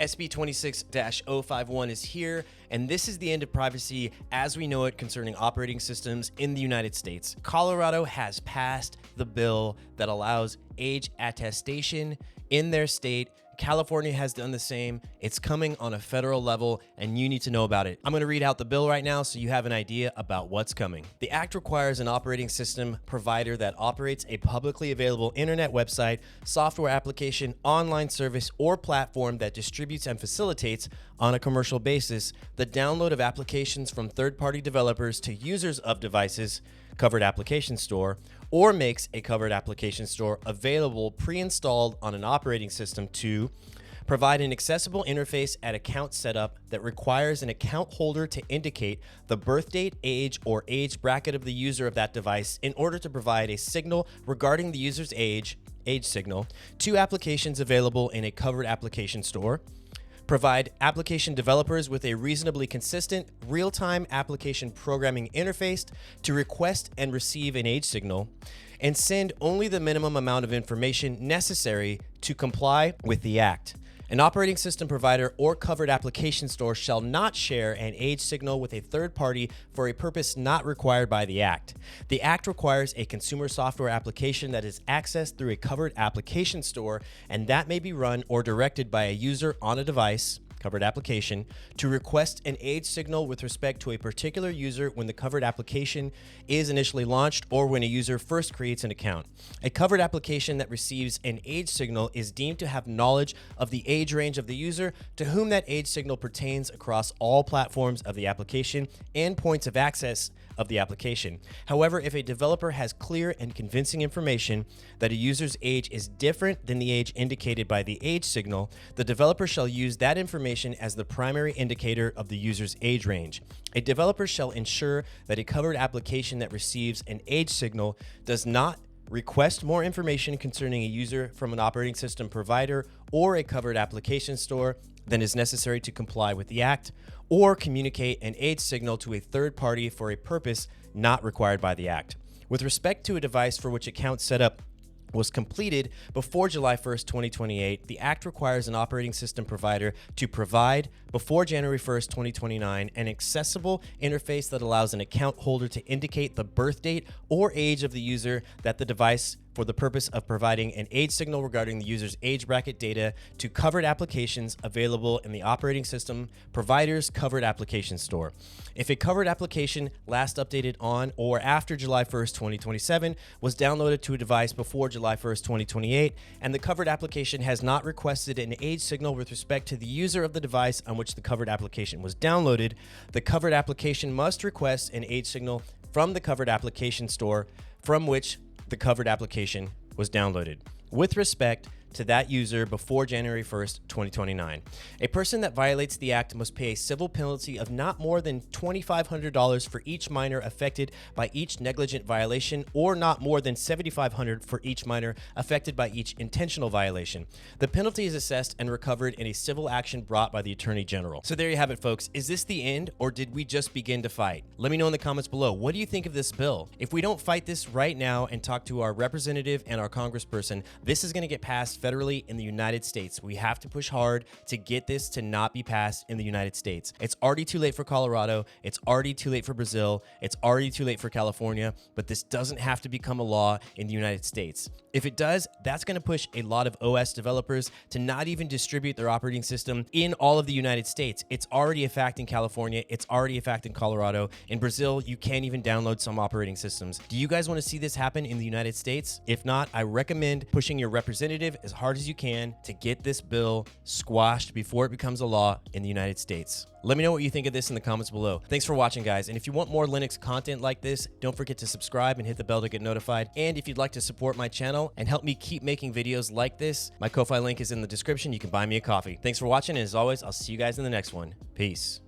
SB 26-051 is here, and this is the end of privacy as we know it concerning operating systems in the United States. Colorado has passed the bill that allows age attestation in their state. California has done the same. It's coming on a federal level, and you need to know about it. I'm going to read out the bill right now so you have an idea about what's coming. The act requires an operating system provider that operates a publicly available internet website, software application, online service, or platform that distributes and facilitates on a commercial basis the download of applications from third-party developers to users of devices, covered application store, or makes a covered application store available pre-installed on an operating system to provide an accessible interface at account setup that requires an account holder to indicate the birth date, age, or age bracket of the user of that device in order to provide a signal regarding the user's age signal, to applications available in a covered application store, provide application developers with a reasonably consistent real-time application programming interface to request and receive an age signal, and send only the minimum amount of information necessary to comply with the act. An operating system provider or covered application store shall not share an age signal with a third party for a purpose not required by the act. The act requires a consumer software application that is accessed through a covered application store, and that may be run or directed by a user on a device, covered application, to request an age signal with respect to a particular user when the covered application is initially launched or when a user first creates an account. A covered application that receives an age signal is deemed to have knowledge of the age range of the user to whom that age signal pertains across all platforms of the application and points of access of the application. However, if a developer has clear and convincing information that a user's age is different than the age indicated by the age signal, the developer shall use that information as the primary indicator of the user's age range. A developer shall ensure that a covered application that receives an age signal does not request more information concerning a user from an operating system provider or a covered application store than is necessary to comply with the act, or communicate an age signal to a third party for a purpose not required by the act. With respect to a device for which account setup was completed before July 1st, 2028, the act requires an operating system provider to provide, before January 1st, 2029, an accessible interface that allows an account holder to indicate the birth date or age of the user that the device for the purpose of providing an age signal regarding the user's age bracket data to covered applications available in the operating system provider's covered application store. If a covered application last updated on or after July 1st, 2027 was downloaded to a device before July 1st, 2028, and the covered application has not requested an age signal with respect to the user of the device on which the covered application was downloaded, the covered application must request an age signal from the covered application store from which the covered application was downloaded with respect to that user before January 1st, 2029. A person that violates the act must pay a civil penalty of not more than $2,500 for each minor affected by each negligent violation, or not more than $7,500 for each minor affected by each intentional violation. The penalty is assessed and recovered in a civil action brought by the Attorney General. So there you have it, folks. Is this the end, or did we just begin to fight? Let me know in the comments below. What do you think of this bill? If we don't fight this right now and talk to our representative and our congressperson, this is going to get passed federally in the United States. We have to push hard to get this to not be passed in the United States. It's already too late for Colorado. It's already too late for Brazil. It's already too late for California, but this doesn't have to become a law in the United States. If it does, that's going to push a lot of OS developers to not even distribute their operating system in all of the United States. It's already a fact in California. It's already a fact in Colorado. In Brazil, you can't even download some operating systems. Do you guys want to see this happen in the United States? If not, I recommend pushing your representative as hard as you can to get this bill squashed before it becomes a law in the United States. Let me know what you think of this in the comments below. Thanks for watching, guys. And if you want more Linux content like this, don't forget to subscribe and hit the bell to get notified. And if you'd like to support my channel and help me keep making videos like this, my Ko-Fi link is in the description. You can buy me a coffee. Thanks for watching, and as always, I'll see you guys in the next one. Peace.